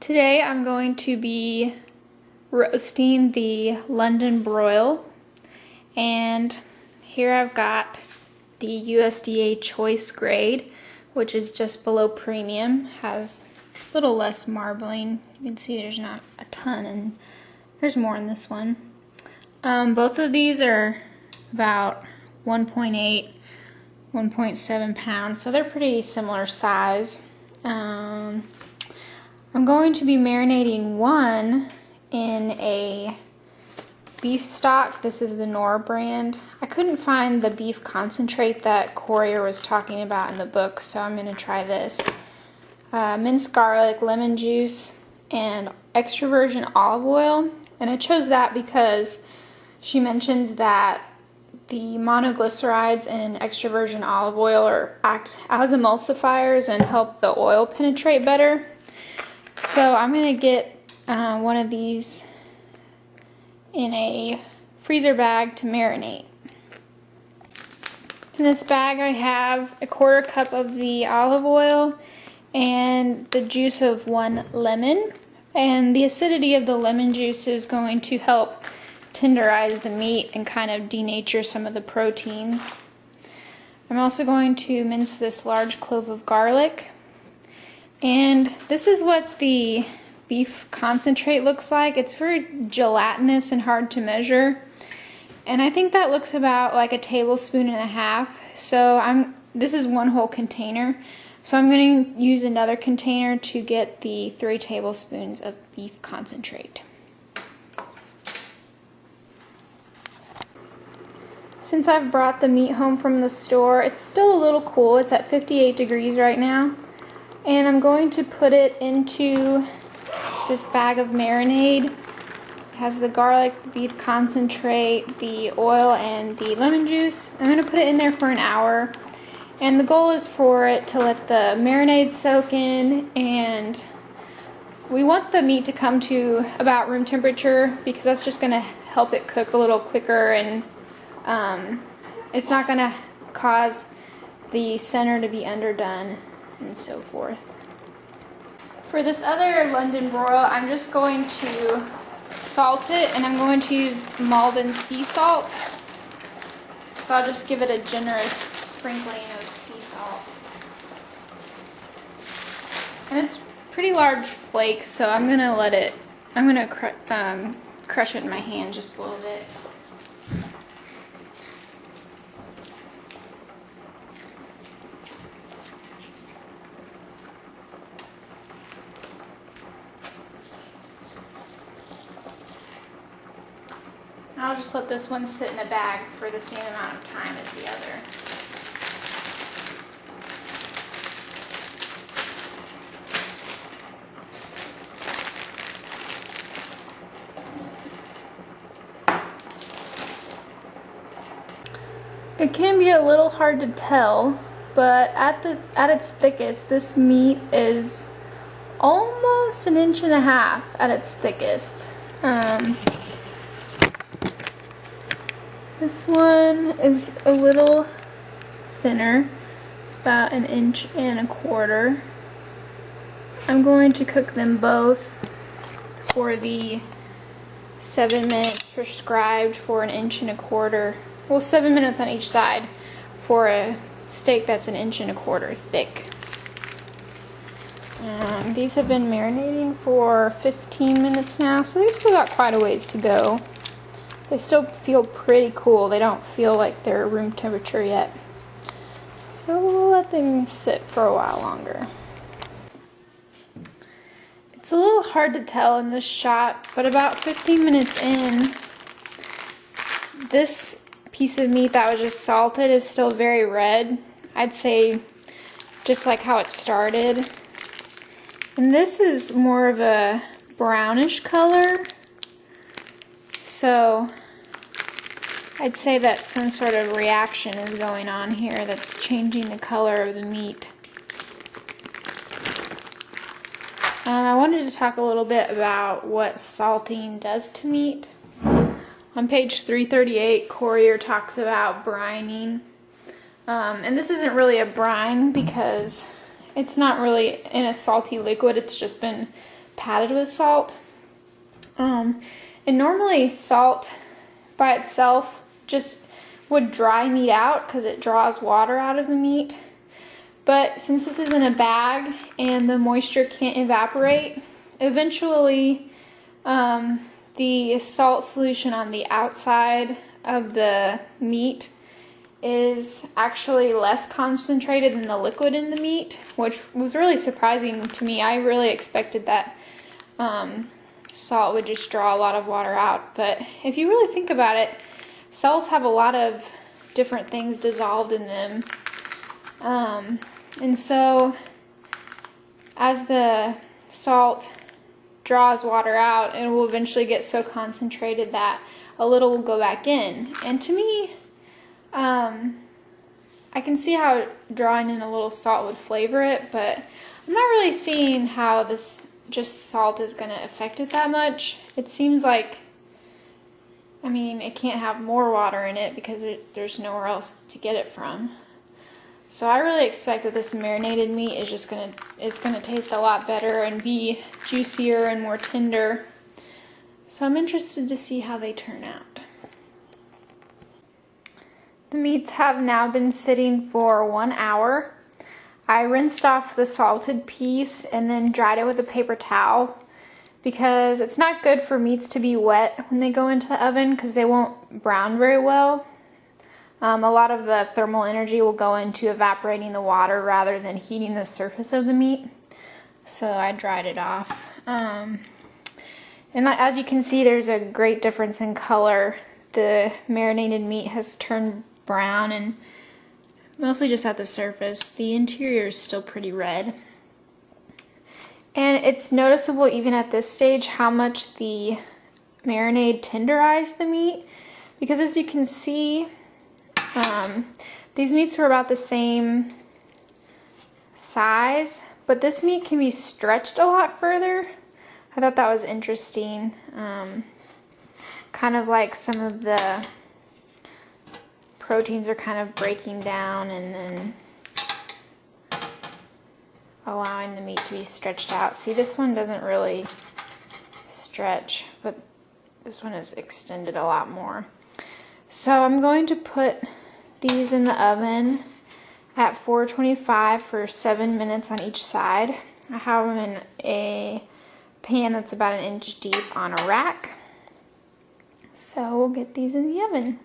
Today I'm going to be roasting the London broil, and here I've got the USDA choice grade, which is just below premium, has a little less marbling. You can see there's not a ton, and there's more in this one. Both of these are about 1.8, 1.7 pounds, so they're pretty similar size. I'm going to be marinating one in a beef stock. This is the Nora brand. I couldn't find the beef concentrate that Courier was talking about in the book, so I'm going to try this. Minced garlic, lemon juice, and extra virgin olive oil. And I chose that because she mentions that the monoglycerides in extra virgin olive oil act as emulsifiers and help the oil penetrate better. So I'm going to get one of these in a freezer bag to marinate. In this bag I have a 1/4 cup of the olive oil and the juice of 1 lemon. And the acidity of the lemon juice is going to help tenderize the meat and kind of denature some of the proteins. I'm also going to mince this large clove of garlic. And this is what the beef concentrate looks like. It's very gelatinous and hard to measure. And I think that looks about like 1.5 tablespoons. So this is 1 whole container. So I'm going to use another container to get the 3 tablespoons of beef concentrate. Since I've brought the meat home from the store, it's still a little cool. It's at 58 degrees right now. And I'm going to put it into this bag of marinade. It has the garlic, the beef concentrate, the oil, and the lemon juice. I'm going to put it in there for an hour. And the goal is for it to let the marinade soak in, and we want the meat to come to about room temperature because that's just going to help it cook a little quicker, and it's not going to cause the center to be underdone and so forth. For this other London broil, I'm just going to salt it, and I'm going to use Maldon sea salt. So I'll just give it a generous sprinkling of sea salt. And it's pretty large flakes, so I'm gonna crush it in my hand just a little bit. I'll just let this one sit in a bag for the same amount of time as the other. It can be a little hard to tell, but at its thickest, this meat is almost 1.5 inches at its thickest. This one is a little thinner, about 1.25 inches. I'm going to cook them both for the 7 minutes prescribed for 1.25 inches. Well, 7 minutes on each side for a steak that's 1.25 inches thick. These have been marinating for 15 minutes now, so they've still got quite a ways to go. They still feel pretty cool. They don't feel like they're room temperature yet. So we'll let them sit for a while longer. It's a little hard to tell in this shot, but about 15 minutes in, this piece of meat that was just salted is still very red. I'd say just like how it started. And this is more of a brownish color. So I'd say that some sort of reaction is going on here that's changing the color of the meat. I wanted to talk a little bit about what salting does to meat. On page 338, Courier talks about brining. And this isn't really a brine because it's not really in a salty liquid. It's just been patted with salt. And normally salt by itself just would dry meat out because it draws water out of the meat. But since this is in a bag and the moisture can't evaporate, eventually the salt solution on the outside of the meat is actually less concentrated than the liquid in the meat, which was really surprising to me. I really expected that salt would just draw a lot of water out. But if you really think about it, salts have a lot of different things dissolved in them. And so as the salt draws water out, it will eventually get so concentrated that a little will go back in. And to me, I can see how drawing in a little salt would flavor it, but I'm not really seeing how this just salt is going to affect it that much. It seems like, I mean, it can't have more water in it because there's nowhere else to get it from. So I really expect that this marinated meat is just gonna taste a lot better and be juicier and more tender. So I'm interested to see how they turn out. The meats have now been sitting for 1 hour. I rinsed off the salted piece and then dried it with a paper towel because it's not good for meats to be wet when they go into the oven because they won't brown very well. A lot of the thermal energy will go into evaporating the water rather than heating the surface of the meat. So I dried it off. And as you can see, there's a great difference in color. The marinated meat has turned brown and mostly just at the surface. The interior is still pretty red. And it's noticeable even at this stage how much the marinade tenderized the meat. Because as you can see, these meats were about the same size, but this meat can be stretched a lot further. I thought that was interesting. Kind of like some of the proteins are kind of breaking down and then allowing the meat to be stretched out. See, this one doesn't really stretch, but this one is extended a lot more. So I'm going to put these in the oven at 425 for 7 minutes on each side. I have them in a pan that's about 1 inch deep on a rack. So we'll get these in the oven.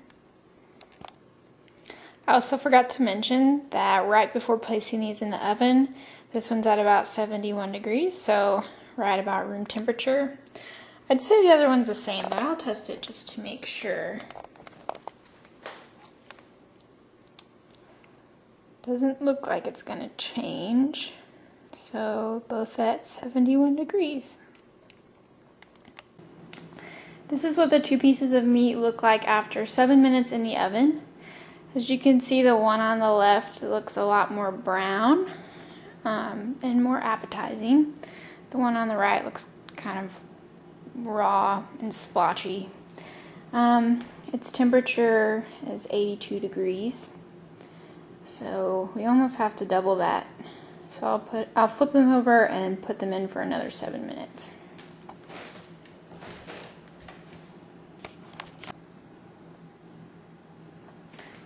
I also forgot to mention that right before placing these in the oven, this one's at about 71 degrees, so right about room temperature. I'd say the other one's the same, but I'll test it just to make sure. Doesn't look like it's going to change. So both at 71 degrees. This is what the 2 pieces of meat look like after 7 minutes in the oven. As you can see, the one on the left looks a lot more brown and more appetizing. The one on the right looks kind of raw and splotchy. Its temperature is 82 degrees. So we almost have to double that. So I'll flip them over and put them in for another 7 minutes.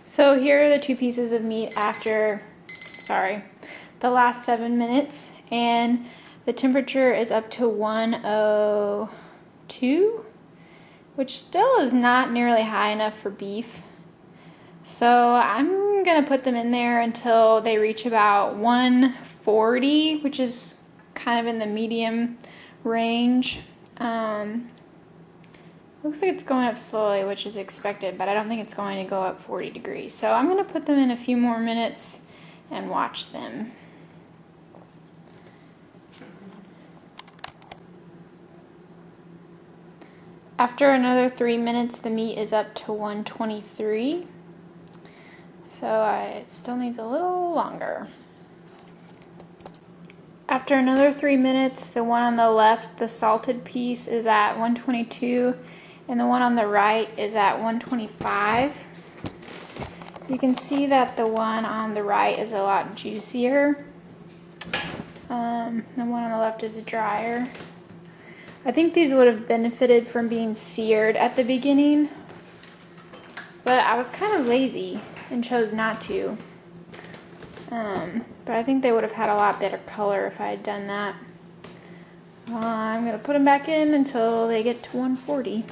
So here are the 2 pieces of meat after, the last 7 minutes, and the temperature is up to 102, which still is not nearly high enough for beef. So I'm going to put them in there until they reach about 140, which is kind of in the medium range. Looks like it's going up slowly, which is expected, but I don't think it's going to go up 40 degrees. So I'm going to put them in a few more minutes and watch them. After another 3 minutes, the meat is up to 123. So it still needs a little longer. After another 3 minutes, the one on the left, the salted piece, is at 122, and the one on the right is at 125. You can see that the one on the right is a lot juicier. The one on the left is drier. I think these would have benefited from being seared at the beginning, but I was kind of lazy and chose not to. But I think they would have had a lot better color if I had done that. I'm going to put them back in until they get to 140.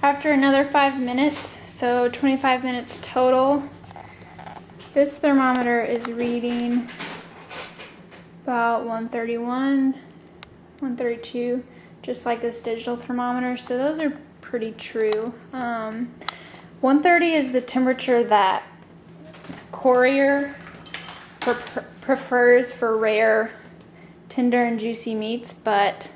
After another 5 minutes, so 25 minutes total, this thermometer is reading about 131, 132, just like this digital thermometer, so those are pretty true. 130 is the temperature that Courier prefers for rare, tender and juicy meats, but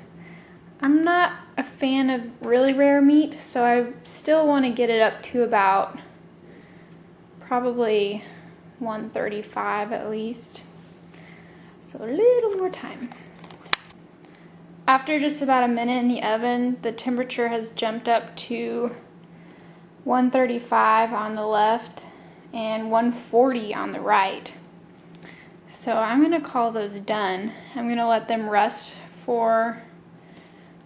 I'm not a fan of really rare meat, so I still want to get it up to about probably 135 at least. So a little more time. After just about a minute in the oven, the temperature has jumped up to 135 on the left and 140 on the right. So I'm going to call those done. I'm going to let them rest for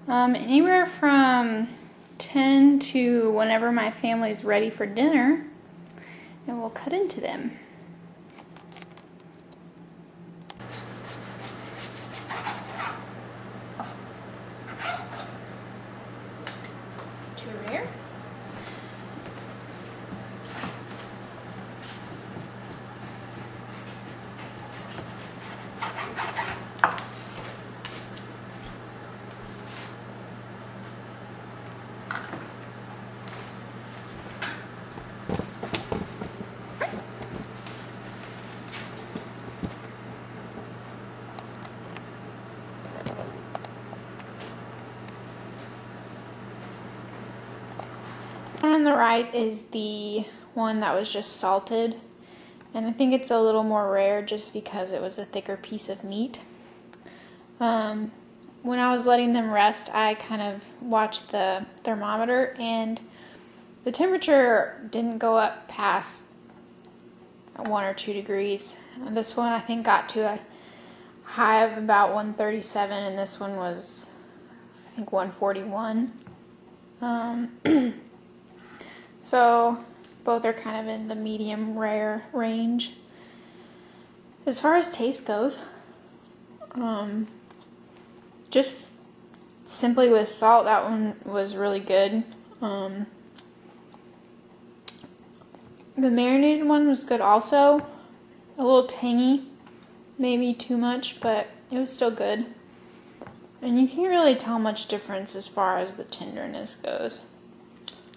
anywhere from 10 to whenever my family's ready for dinner, and we'll cut into them. Too rare. On the right is the one that was just salted, and I think it's a little more rare just because it was a thicker piece of meat. When I was letting them rest, I kind of watched the thermometer, and the temperature didn't go up past 1 or 2 degrees. And this one I think got to a high of about 137, and this one was I think 141. So both are kind of in the medium rare range. As far as taste goes, just simply with salt, that one was really good. The marinated one was good also. A little tangy, maybe too much, but it was still good. And you can't really tell much difference as far as the tenderness goes.